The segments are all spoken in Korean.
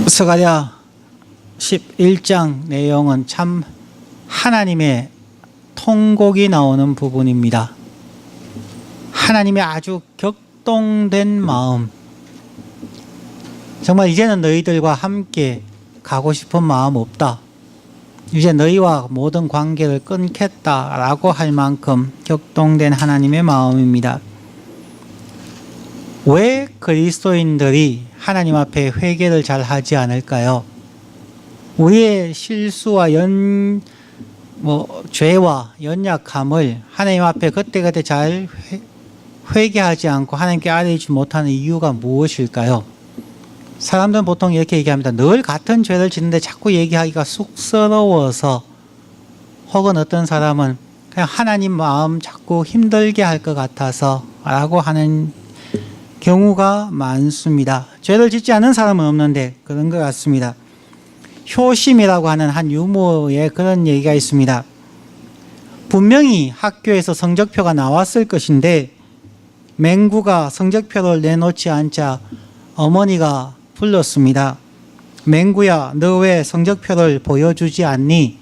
스가랴 11장 내용은 참 하나님의 통곡이 나오는 부분입니다. 하나님의 아주 격동된 마음, 정말 이제는 너희들과 함께 가고 싶은 마음 없다, 이제 너희와 모든 관계를 끊겠다라고 할 만큼 격동된 하나님의 마음입니다. 왜 그리스도인들이 하나님 앞에 회개를 잘 하지 않을까요? 우리의 실수와 죄와 연약함을 하나님 앞에 그때그때 잘 회개하지 않고 하나님께 아뢰지 못하는 이유가 무엇일까요? 사람들은 보통 이렇게 얘기합니다. 늘 같은 죄를 짓는데 자꾸 얘기하기가 쑥스러워서, 혹은 어떤 사람은 그냥 하나님 마음 자꾸 힘들게 할 것 같아서 라고 하는 경우가 많습니다. 죄를 짓지 않은 사람은 없는데 그런 것 같습니다. 효심이라고 하는 한 유머에 그런 얘기가 있습니다. 분명히 학교에서 성적표가 나왔을 것인데 맹구가 성적표를 내놓지 않자 어머니가 불렀습니다. 맹구야, 너 왜 성적표를 보여주지 않니?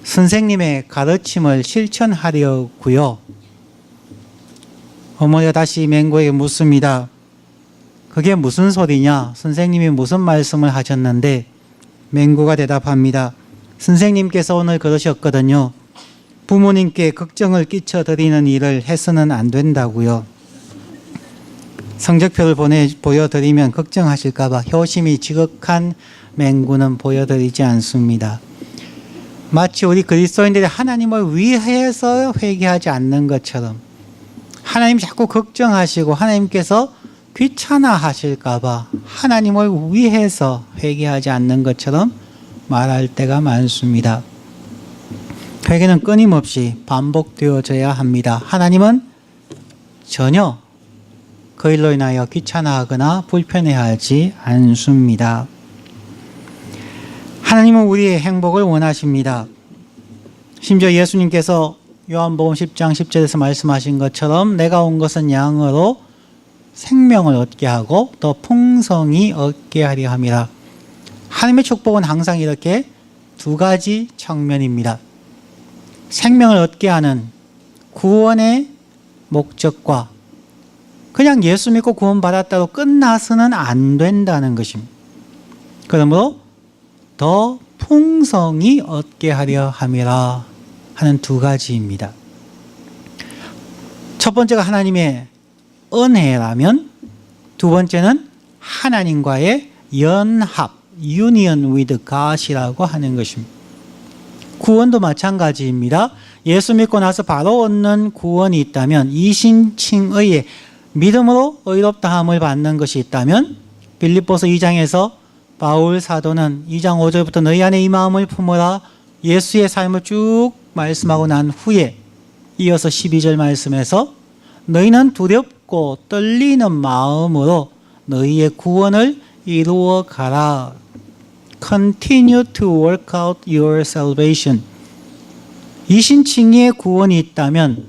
선생님의 가르침을 실천하려고요. 어머니가 다시 맹구에게 묻습니다. 그게 무슨 소리냐? 선생님이 무슨 말씀을 하셨는데? 맹구가 대답합니다. 선생님께서 오늘 그러셨거든요. 부모님께 걱정을 끼쳐드리는 일을 해서는 안 된다고요. 성적표를 보여드리면 걱정하실까 봐 효심이 지극한 맹구는 보여드리지 않습니다. 마치 우리 그리스도인들이 하나님을 위해서 회개하지 않는 것처럼, 하나님 자꾸 걱정하시고 하나님께서 귀찮아 하실까 봐 하나님을 위해서 회개하지 않는 것처럼 말할 때가 많습니다. 회개는 끊임없이 반복되어져야 합니다. 하나님은 전혀 그 일로 인하여 귀찮아하거나 불편해하지 않습니다. 하나님은 우리의 행복을 원하십니다. 심지어 예수님께서 요한복음 10장 10절에서 말씀하신 것처럼 내가 온 것은 양으로 생명을 얻게 하고 더 풍성히 얻게 하려 함이라. 하나님의 축복은 항상 이렇게 두 가지 측면입니다. 생명을 얻게 하는 구원의 목적과 그냥 예수 믿고 구원받았다고 끝나서는 안 된다는 것입니다. 그러므로 더 풍성히 얻게 하려 함이라 하는 두 가지입니다. 첫 번째가 하나님의 은혜라면, 두 번째는 하나님과의 연합, union with God이라고 하는 것입니다. 구원도 마찬가지입니다. 예수 믿고 나서 바로 얻는 구원이 있다면, 이신칭의의 믿음으로 의롭다함을 받는 것이 있다면, 빌립보서 2장에서 바울 사도는 2장 5절부터 너희 안에 이 마음을 품으라 예수의 삶을 쭉 말씀하고 난 후에 이어서 12절 말씀에서 너희는 두렵고 떨리는 마음으로 너희의 구원을 이루어 가라. Continue to work out your salvation. 이신칭의의 구원이 있다면,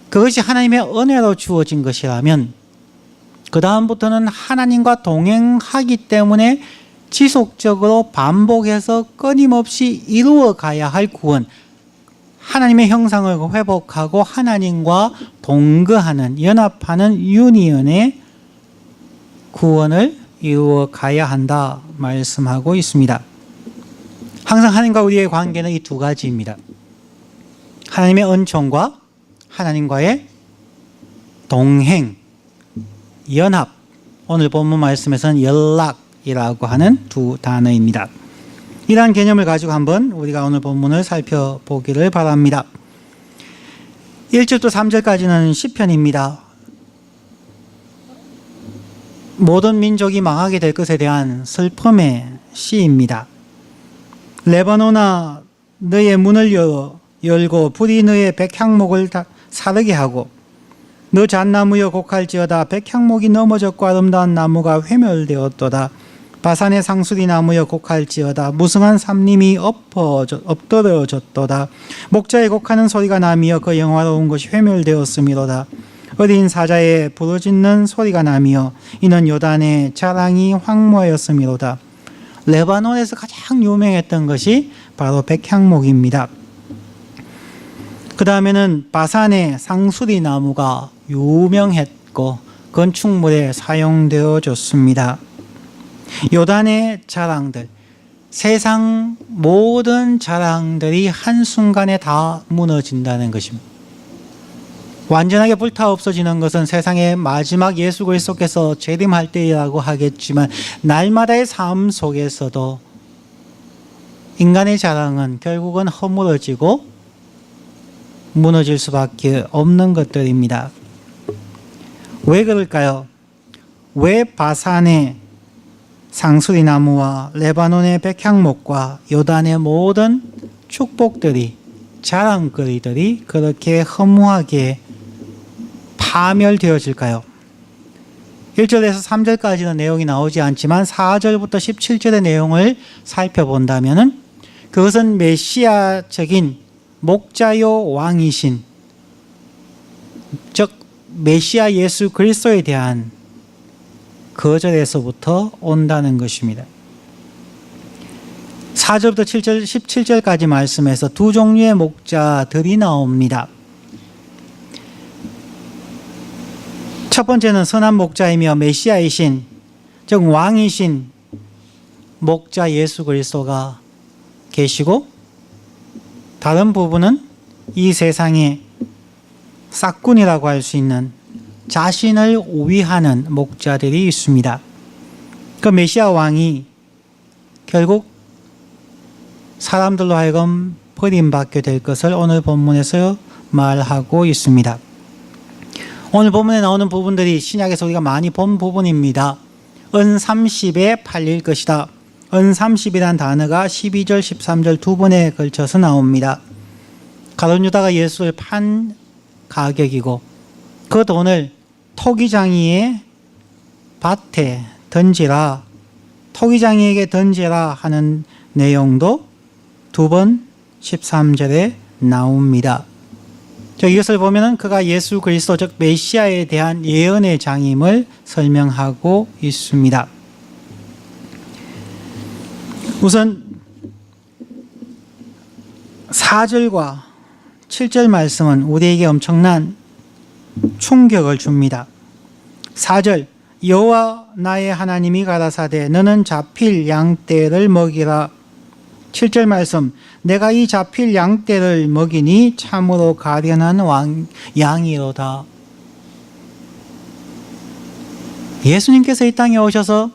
그것이 하나님의 은혜로 주어진 것이라면, 그 다음부터는 하나님과 동행하기 때문에 지속적으로 반복해서 끊임없이 이루어 가야 할 구원, 하나님의 형상을 회복하고 하나님과 동거하는, 연합하는 유니언의 구원을 이루어 가야 한다 말씀하고 있습니다. 항상 하나님과 우리의 관계는 이 두 가지입니다. 하나님의 은총과 하나님과의 동행, 연합, 오늘 본문 말씀에서는 연락이라고 하는 두 단어입니다. 이러한 개념을 가지고 한번 우리가 오늘 본문을 살펴보기를 바랍니다. 1절부터 3절까지는 시편입니다. 모든 민족이 망하게 될 것에 대한 슬픔의 시입니다. 레바논아, 너의 문을 열고 불이 너의 백향목을 사르게 하고, 너 잣나무여 곡할지어다. 백향목이 넘어졌고 아름다운 나무가 회멸되었도다. 바산의 상수리 나무여 곡할지어다. 무성한 삼림이 엎드러졌도다. 목자의 곡하는 소리가 나며 그 영화로운 것이 회멸되었음이로다. 어린 사자의 부르짖는 소리가 나며 이는 요단의 자랑이 황무하였음이로다. 레바논에서 가장 유명했던 것이 바로 백향목입니다. 그 다음에는 바산의 상수리 나무가 유명했고 건축물에 사용되어졌습니다. 요단의 자랑들, 세상 모든 자랑들이 한순간에 다 무너진다는 것입니다. 완전하게 불타 없어지는 것은 세상의 마지막 예수 그리스도께서 재림할 때라고 하겠지만 날마다의 삶 속에서도 인간의 자랑은 결국은 허물어지고 무너질 수밖에 없는 것들입니다. 왜 그럴까요? 왜 바산의 상수리 나무와 레바논의 백향목과 요단의 모든 축복들이, 자랑거리들이 그렇게 허무하게 파멸되어질까요? 1절에서 3절까지는 내용이 나오지 않지만 4절부터 17절의 내용을 살펴본다면 그것은 메시아적인 목자요 왕이신, 즉 메시아 예수 그리스도에 대한 거절에서부터 온다는 것입니다. 4절부터 7절, 17절까지 말씀에서 두 종류의 목자들이 나옵니다. 첫 번째는 선한 목자이며 메시아이신, 즉 왕이신 목자 예수 그리스도가 계시고, 다른 부분은 이 세상의 싹군이라고 할 수 있는 자신을 우위하는 목자들이 있습니다. 그 메시아 왕이 결국 사람들로 하여금 버림받게 될 것을 오늘 본문에서 말하고 있습니다. 오늘 본문에 나오는 부분들이 신약에서 우리가 많이 본 부분입니다. 은30에 팔릴 것이다. 은30이란 단어가 12절, 13절 두 번에 걸쳐서 나옵니다. 가룟 유다가 예수를 판 가격이고 그 돈을 토기장이의 밭에 던지라, 토기장이에게 던지라 하는 내용도 두 번 13절에 나옵니다. 이것을 보면 그가 예수 그리스도 즉 메시아에 대한 예언의 장임을 설명하고 있습니다. 우선 4절과 7절 말씀은 우리에게 엄청난 충격을 줍니다. 4절, 여호와 나의 하나님이 가라사대 너는 잡힐 양떼를 먹이라. 7절 말씀, 내가 이 잡힐 양떼를 먹이니 참으로 가련한 양이로다. 예수님께서 이 땅에 오셔서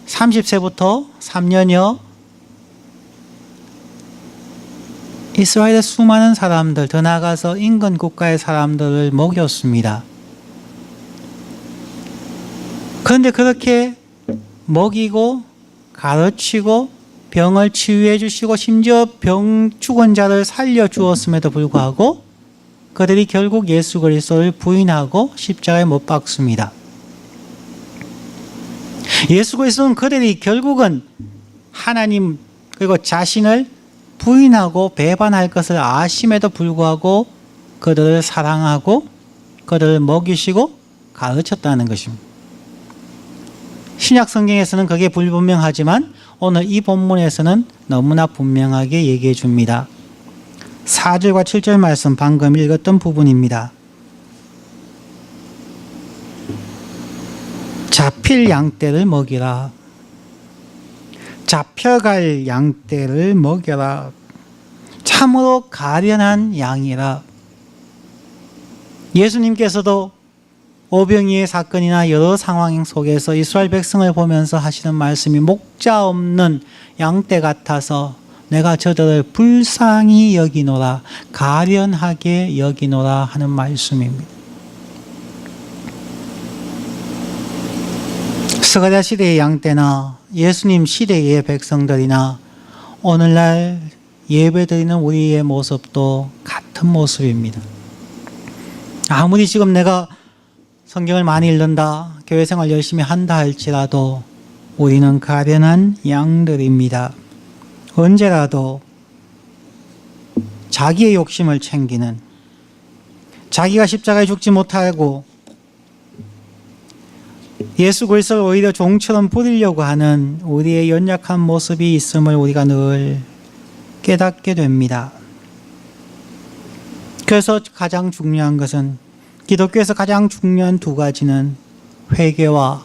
30세부터 3년여 이스라엘의 수많은 사람들, 더 나아가서 인근 국가의 사람들을 먹였습니다. 그런데 그렇게 먹이고 가르치고 병을 치유해 주시고 심지어 죽은 자를 살려 주었음에도 불구하고 그들이 결국 예수 그리스도를 부인하고 십자가에 못 박습니다. 예수 그리스도는 그들이 결국은 하나님 그리고 자신을 부인하고 배반할 것을 아심에도 불구하고 그들을 사랑하고 그들을 먹이시고 가르쳤다는 것입니다. 신약 성경에서는 그게 불분명하지만 오늘 이 본문에서는 너무나 분명하게 얘기해 줍니다. 4절과 7절 말씀 방금 읽었던 부분입니다. 잡힐 양떼를 먹이라. 잡혀갈 양떼를 먹여라. 참으로 가련한 양이라. 예수님께서도 오병이의 사건이나 여러 상황 속에서 이스라엘 백성을 보면서 하시는 말씀이 목자 없는 양떼 같아서 내가 저들을 불쌍히 여기노라, 가련하게 여기노라 하는 말씀입니다. 스가랴 시대의 양떼나 예수님 시대의 백성들이나 오늘날 예배드리는 우리의 모습도 같은 모습입니다. 아무리 지금 내가 성경을 많이 읽는다, 교회 생활 열심히 한다 할지라도 우리는 가련한 양들입니다. 언제라도 자기의 욕심을 챙기는, 자기가 십자가에 죽지 못하고 예수 그리스도를 오히려 종처럼 부리려고 하는 우리의 연약한 모습이 있음을 우리가 늘 깨닫게 됩니다. 그래서 가장 중요한 것은, 기독교에서 가장 중요한 두 가지는 회개와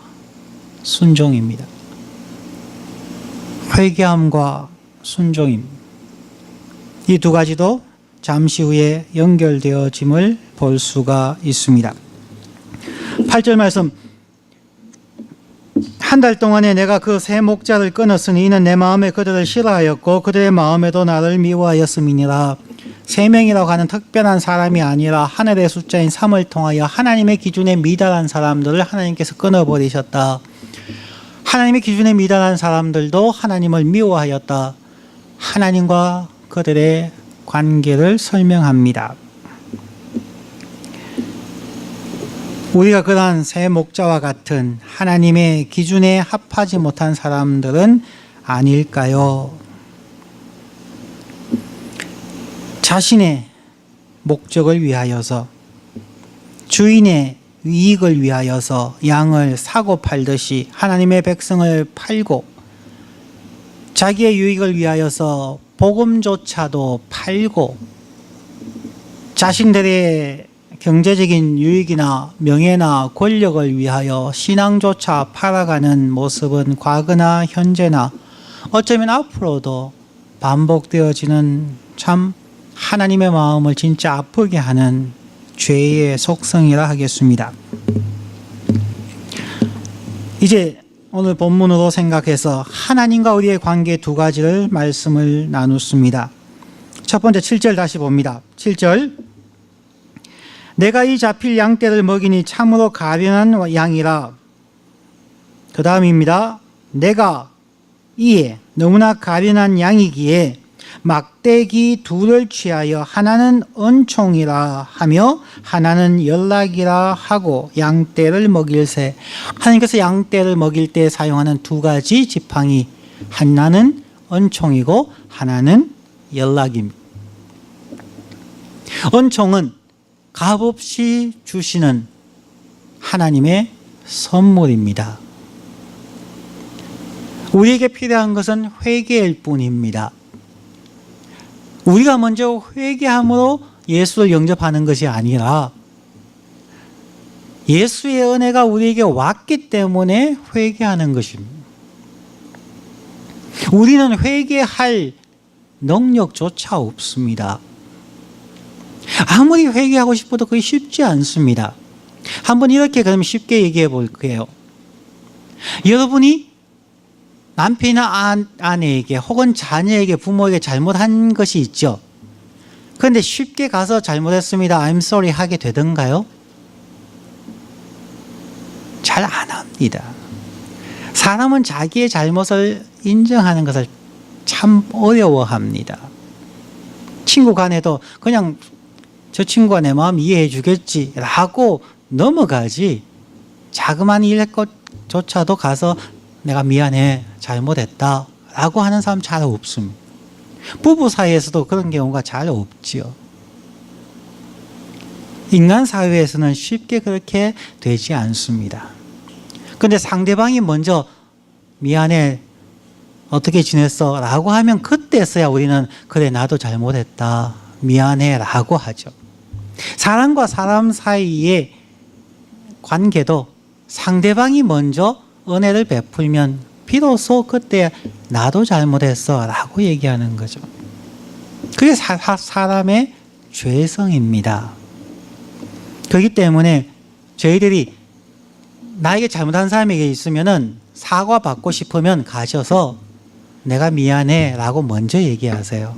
순종입니다. 회개함과 순종입니다. 이 두 가지도 잠시 후에 연결되어짐을 볼 수가 있습니다. 8절 말씀, 한 달 동안에 내가 그 세 목자를 끊었으니 이는 내 마음에 그들을 싫어하였고 그들의 마음에도 나를 미워하였음이니라. 세 명이라고 하는 특별한 사람이 아니라 하늘의 숫자인 3을 통하여 하나님의 기준에 미달한 사람들을 하나님께서 끊어버리셨다. 하나님의 기준에 미달한 사람들도 하나님을 미워하였다. 하나님과 그들의 관계를 설명합니다. 우리가 그러한 새 목자와 같은 하나님의 기준에 합하지 못한 사람들은 아닐까요? 자신의 목적을 위하여서, 주인의 이익을 위하여서 양을 사고 팔듯이 하나님의 백성을 팔고, 자기의 유익을 위하여서 복음조차도 팔고, 자신들의 경제적인 유익이나 명예나 권력을 위하여 신앙조차 팔아가는 모습은 과거나 현재나 어쩌면 앞으로도 반복되어지는, 참 하나님의 마음을 진짜 아프게 하는 죄의 속성이라 하겠습니다. 이제 오늘 본문으로 생각해서 하나님과 우리의 관계 두 가지를 말씀을 나눴습니다. 첫 번째 7절 다시 봅니다. 7절, 내가 이 잡힐 양떼를 먹이니 참으로 가련한 양이라. 그 다음입니다. 내가 이에 너무나 가련한 양이기에 막대기 둘을 취하여 하나는 은총이라 하며 하나는 연락이라 하고 양떼를 먹일세. 하나님께서 양떼를 먹일 때 사용하는 두 가지 지팡이, 하나는 은총이고 하나는 연락입니다. 은총은 값없이 주시는 하나님의 선물입니다. 우리에게 필요한 것은 회개일 뿐입니다. 우리가 먼저 회개함으로 예수를 영접하는 것이 아니라 예수의 은혜가 우리에게 왔기 때문에 회개하는 것입니다. 우리는 회개할 능력조차 없습니다. 아무리 회개하고 싶어도 그게 쉽지 않습니다. 한번 이렇게 그럼 쉽게 얘기해 볼게요. 여러분이 남편이나 아내에게 혹은 자녀에게, 부모에게 잘못한 것이 있죠. 그런데 쉽게 가서 잘못했습니다, I'm sorry 하게 되던가요? 잘 안 합니다. 사람은 자기의 잘못을 인정하는 것을 참 어려워합니다. 친구 간에도 그냥 저 친구가 내 마음 이해해 주겠지 라고 넘어가지, 자그마한 일조차도 가서 내가 미안해, 잘못했다 라고 하는 사람 잘 없습니다. 부부 사이에서도 그런 경우가 잘 없지요. 인간 사회에서는 쉽게 그렇게 되지 않습니다. 그런데 상대방이 먼저 미안해, 어떻게 지냈어? 라고 하면 그때서야 우리는 그래, 나도 잘못했다, 미안해 라고 하죠. 사람과 사람 사이의 관계도 상대방이 먼저 은혜를 베풀면 비로소 그때 나도 잘못했어 라고 얘기하는 거죠. 그게 사람의 죄성입니다. 그렇기 때문에 저희들이 나에게 잘못한 사람에게 있으면은 사과받고 싶으면 가셔서 내가 미안해 라고 먼저 얘기하세요.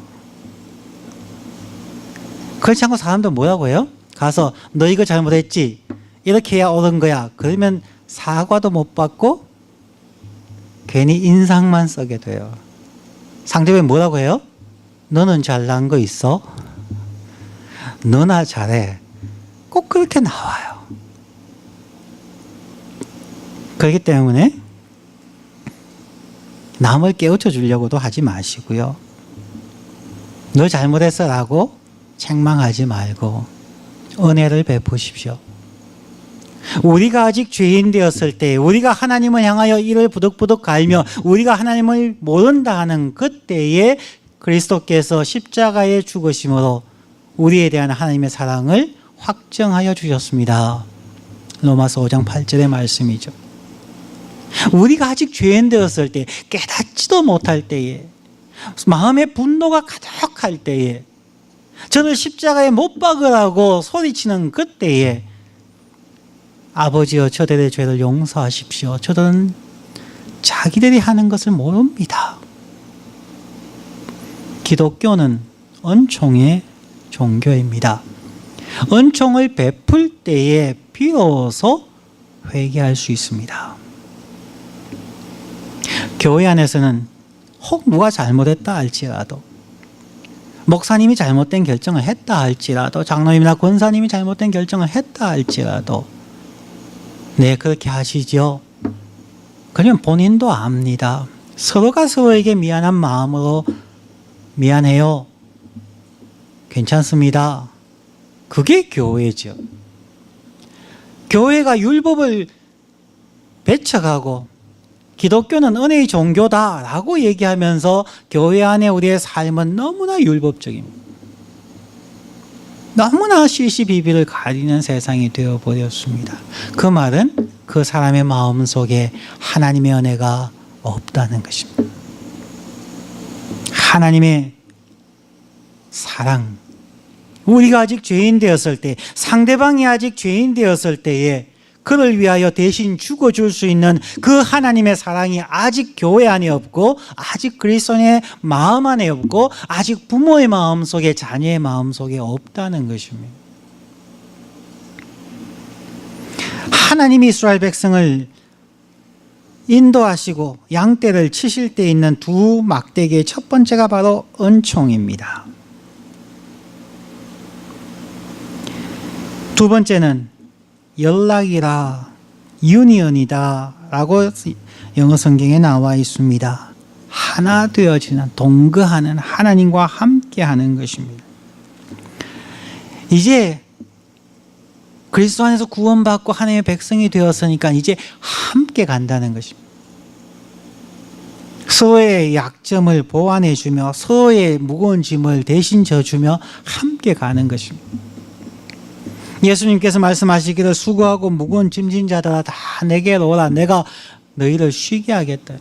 그렇지 않고 사람들 뭐라고 해요? 가서 너 이거 잘못했지, 이렇게 해야 옳은 거야. 그러면 사과도 못 받고 괜히 인상만 쓰게 돼요. 상대방이 뭐라고 해요? 너는 잘난 거 있어? 너나 잘해. 꼭 그렇게 나와요. 그렇기 때문에 남을 깨우쳐 주려고도 하지 마시고요. 너 잘못했어 라고 책망하지 말고 은혜를 베푸십시오. 우리가 아직 죄인 되었을 때, 우리가 하나님을 향하여 이를 부득부득 갈며 우리가 하나님을 모른다 하는 그때에 그리스도께서 십자가에 죽으심으로 우리에 대한 하나님의 사랑을 확정하여 주셨습니다. 로마서 5장 8절의 말씀이죠. 우리가 아직 죄인 되었을 때, 깨닫지도 못할 때에, 마음의 분노가 가득할 때에, 저를 십자가에 못 박으라고 소리치는 그때에 아버지여 저들의 죄를 용서하십시오. 저들은 자기들이 하는 것을 모릅니다. 기독교는 은총의 종교입니다. 은총을 베풀 때에 비로소 회개할 수 있습니다. 교회 안에서는 혹 누가 잘못했다 할지라도, 목사님이 잘못된 결정을 했다 할지라도, 장로님이나 권사님이 잘못된 결정을 했다 할지라도, 네, 그렇게 하시죠. 그러면 본인도 압니다. 서로가 서로에게 미안한 마음으로 미안해요. 괜찮습니다. 그게 교회죠. 교회가 율법을 배척하고 기독교는 은혜의 종교다라고 얘기하면서 교회 안에 우리의 삶은 너무나 율법적입니다. 너무나 시시비비를 가리는 세상이 되어버렸습니다. 그 말은 그 사람의 마음 속에 하나님의 은혜가 없다는 것입니다. 하나님의 사랑, 우리가 아직 죄인 되었을 때, 상대방이 아직 죄인 되었을 때에 그를 위하여 대신 죽어줄 수 있는 그 하나님의 사랑이 아직 교회 안에 없고, 아직 그리스도인의 마음 안에 없고, 아직 부모의 마음 속에, 자녀의 마음 속에 없다는 것입니다. 하나님이 이스라엘 백성을 인도하시고 양떼를 치실 때 있는 두 막대기의 첫 번째가 바로 은총입니다. 두 번째는 연락이라, 유니언이다 라고 영어 성경에 나와 있습니다. 하나 되어지는, 동거하는, 하나님과 함께하는 것입니다. 이제 그리스도 안에서 구원받고 하나님의 백성이 되었으니까 이제 함께 간다는 것입니다. 서로의 약점을 보완해주며 서로의 무거운 짐을 대신 져주며 함께 가는 것입니다. 예수님께서 말씀하시기를 수고하고 무거운 짐진 자들아 다 내게로 오라. 내가 너희를 쉬게 하겠다.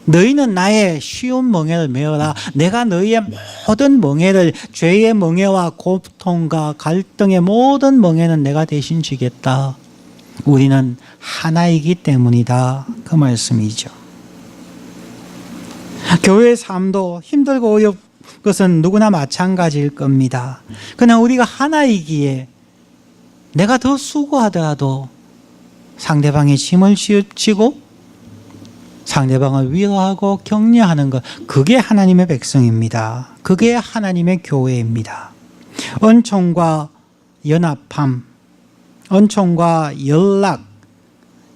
너희는 나의 쉬운 멍에를 메어라. 내가 너희의 모든 멍에를, 죄의 멍에와 고통과 갈등의 모든 멍에는 내가 대신 지겠다. 우리는 하나이기 때문이다. 그 말씀이죠. 교회의 삶도 힘들고 어려운 것은 누구나 마찬가지일 겁니다. 그러나 우리가 하나이기에 내가 더 수고하더라도 상대방의 짐을 지고 상대방을 위로하고 격려하는 것, 그게 하나님의 백성입니다. 그게 하나님의 교회입니다. 은총과 연합함, 은총과 연락,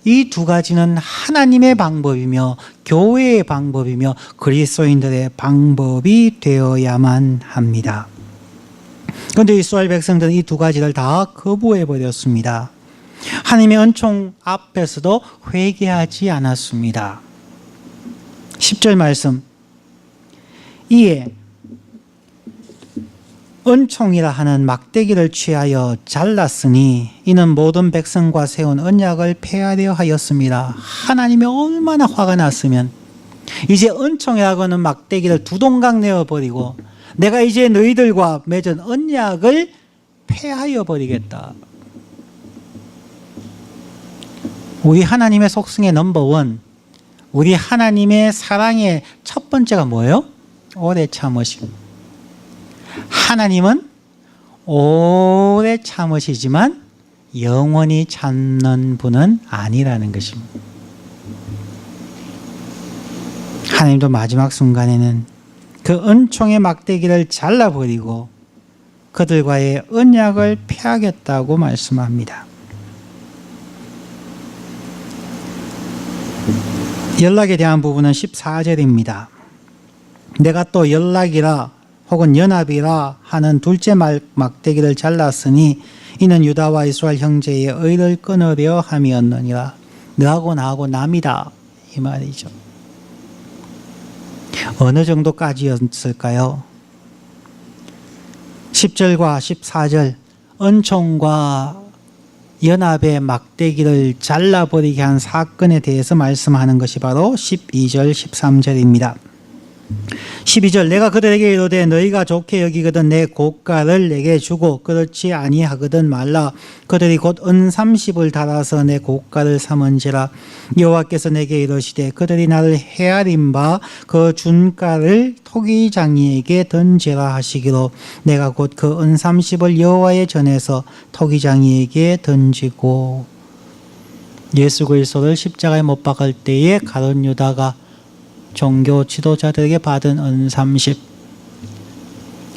이 두 가지는 하나님의 방법이며 교회의 방법이며 그리스도인들의 방법이 되어야만 합니다. 그런데 이스라엘 백성들은 이 두 가지를 다 거부해버렸습니다. 하나님의 은총 앞에서도 회개하지 않았습니다. 10절 말씀, 이에 은총이라 하는 막대기를 취하여 잘랐으니 이는 모든 백성과 세운 언약을 폐하려 하였습니다. 하나님이 얼마나 화가 났으면 이제 은총이라고 하는 막대기를 두동강 내어버리고 내가 이제 너희들과 맺은 언약을 폐하여 버리겠다. 우리 하나님의 속성의 넘버원, 우리 하나님의 사랑의 첫 번째가 뭐예요? 오래 참으심. 하나님은 오래 참으시지만 영원히 참는 분은 아니라는 것입니다. 하나님도 마지막 순간에는 그 은총의 막대기를 잘라버리고 그들과의 언약을 폐하겠다고 말씀합니다. 연락에 대한 부분은 14절입니다. 내가 또 연락이라 혹은 연합이라 하는 둘째 막대기를 잘랐으니 이는 유다와 이스라엘 형제의 의를 끊으려 함이었느니라. 너하고 나하고 남이다 이 말이죠. 어느 정도까지였을까요? 10절과 14절 은총과 연합의 막대기를 잘라버리게 한 사건에 대해서 말씀하는 것이 바로 12절 13절입니다. 12절 내가 그들에게 이르되 너희가 좋게 여기거든 내 고가를 내게 주고 그렇지 아니하거든 말라. 그들이 곧 은 30을 달아서 내 고가를 삼은지라. 여호와께서 내게 이르시되 그들이 나를 헤아린 바 그 준가를 토기장이에게 던지라 하시기로 내가 곧 그 은 30을 여호와의 전에서 토기장이에게 던지고. 예수 그리스도를 십자가에 못 박을 때에 가룟 유다가 종교 지도자들에게 받은 은 30,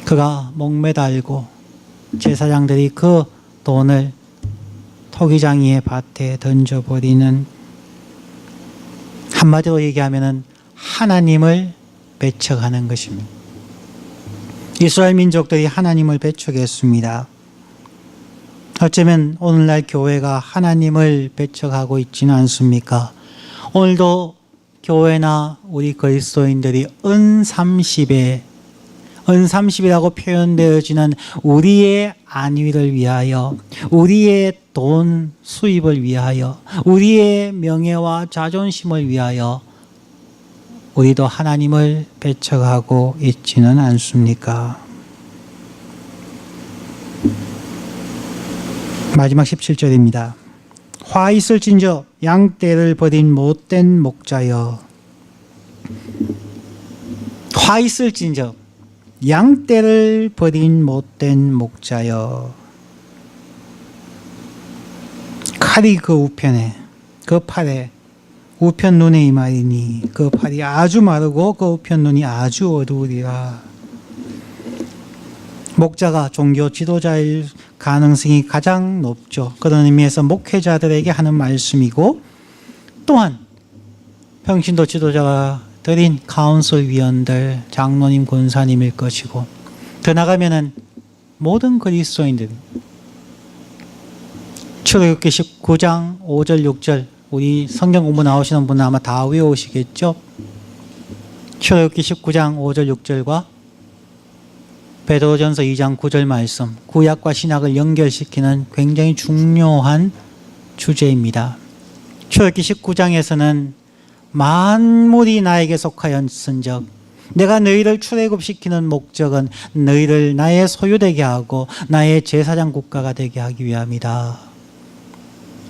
그가 목매달고 제사장들이 그 돈을 토기장이의 밭에 던져버리는, 한마디로 얘기하면 하나님을 배척하는 것입니다. 이스라엘 민족들이 하나님을 배척했습니다. 어쩌면 오늘날 교회가 하나님을 배척하고 있지는 않습니까? 오늘도 교회나 우리 그리스도인들이 은 30이라고 표현되어지는 우리의 안위를 위하여, 우리의 돈 수입을 위하여, 우리의 명예와 자존심을 위하여 우리도 하나님을 배척하고 있지는 않습니까? 마지막 17절입니다. 화 있을진저 양떼를 버린 못된 목자여. 화 있을진저 양떼를 버린 못된 목자여. 칼이 그 우편에, 그 팔에, 우편 눈에 이 말이니 그 팔이 아주 마르고 그 우편 눈이 아주 어두우리라. 목자가 종교 지도자일 가능성이 가장 높죠. 그런 의미에서 목회자들에게 하는 말씀이고, 또한 평신도 지도자가 드린 카운슬 위원들, 장로님, 권사님일 것이고, 더 나가면은 모든 그리스도인들. 출애굽기 19장 5절 6절 우리 성경 공부 나오시는 분은 아마 다 외우시겠죠? 출애굽기 19장 5절 6절과 베드로전서 2장 9절 말씀, 구약과 신약을 연결시키는 굉장히 중요한 주제입니다. 출애굽기 19장에서는 만물이 나에게 속하였은즉 내가 너희를 출애굽시키는 목적은 너희를 나의 소유되게 하고 나의 제사장 국가가 되게 하기 위함이다.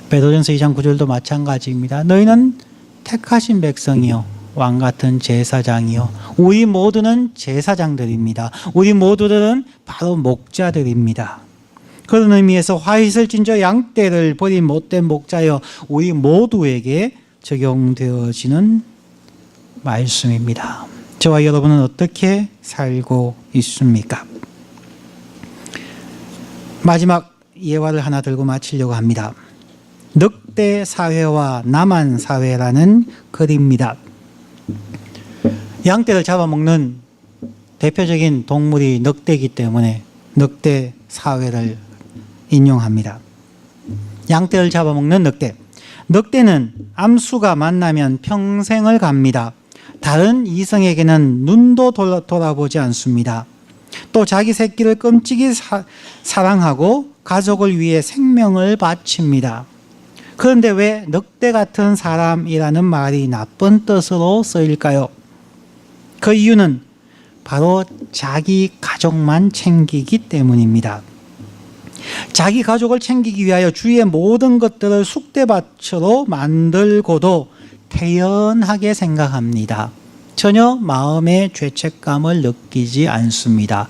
베드로전서 2장 9절도 마찬가지입니다. 너희는 택하신 백성이요 왕같은 제사장이요. 우리 모두는 제사장들입니다. 우리 모두들은 바로 목자들입니다. 그런 의미에서 화 있을진저 양떼를 버린 못된 목자여, 우리 모두에게 적용되어지는 말씀입니다. 저와 여러분은 어떻게 살고 있습니까? 마지막 예화를 하나 들고 마치려고 합니다. 늑대 사회와 나만 사회라는 글입니다. 양떼를 잡아먹는 대표적인 동물이 늑대이기 때문에 늑대 사회를 인용합니다. 양떼를 잡아먹는 늑대. 늑대는 암수가 만나면 평생을 갑니다. 다른 이성에게는 눈도 돌아보지 않습니다. 또 자기 새끼를 끔찍이 사랑하고 가족을 위해 생명을 바칩니다. 그런데 왜 늑대 같은 사람이라는 말이 나쁜 뜻으로 쓰일까요? 그 이유는 바로 자기 가족만 챙기기 때문입니다. 자기 가족을 챙기기 위하여 주위의 모든 것들을 쑥대밭으로 만들고도 태연하게 생각합니다. 전혀 마음의 죄책감을 느끼지 않습니다.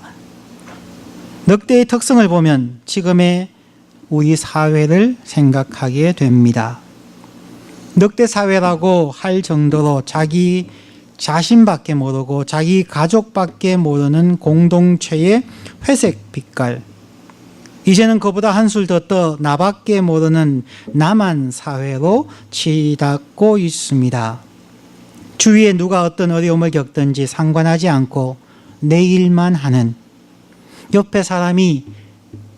늑대의 특성을 보면 지금의 우리 사회를 생각하게 됩니다. 늑대 사회라고 할 정도로 자기 자신밖에 모르고 자기 가족밖에 모르는 공동체의 회색 빛깔, 이제는 그보다 한술 더 떠 나밖에 모르는 나만 사회로 치닫고 있습니다. 주위에 누가 어떤 어려움을 겪든지 상관하지 않고 내 일만 하는, 옆에 사람이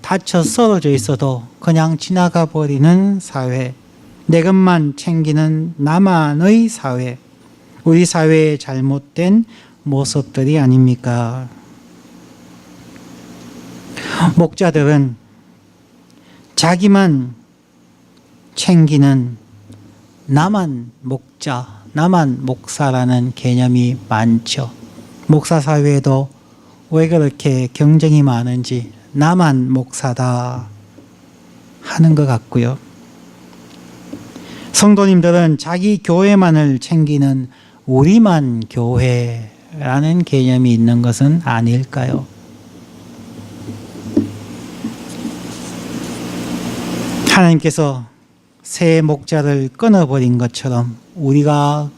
다쳐 쓰러져 있어도 그냥 지나가 버리는 사회, 내 것만 챙기는 나만의 사회, 우리 사회의 잘못된 모습들이 아닙니까? 목자들은 자기만 챙기는 나만 목자, 나만 목사라는 개념이 많죠. 목사 사회에도 왜 그렇게 경쟁이 많은지 나만 목사다 하는 것 같고요. 성도님들은 자기 교회만을 챙기는 우리만 교회라는 개념이 있는 것은 아닐까요? 하나님께서 새 목자를 끊어버린 것처럼 우리가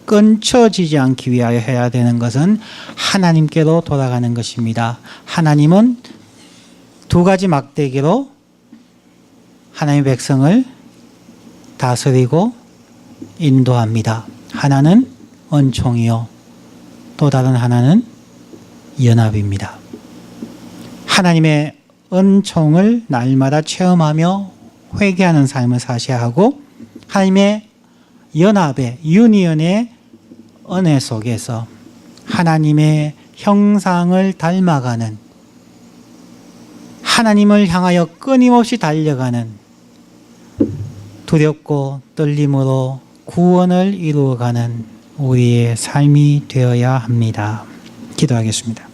끊쳐지지 않기 위하여 해야 되는 것은 하나님께로 돌아가는 것입니다. 하나님은 두 가지 막대기로 하나님의 백성을 다스리고 인도합니다. 하나는 은총이요, 또 다른 하나는 연합입니다. 하나님의 은총을 날마다 체험하며 회개하는 삶을 사셔야 하고, 하나님의 연합의 유니언의 은혜 속에서 하나님의 형상을 닮아가는, 하나님을 향하여 끊임없이 달려가는, 두렵고 떨림으로 구원을 이루어가는 우리의 삶이 되어야 합니다. 기도하겠습니다.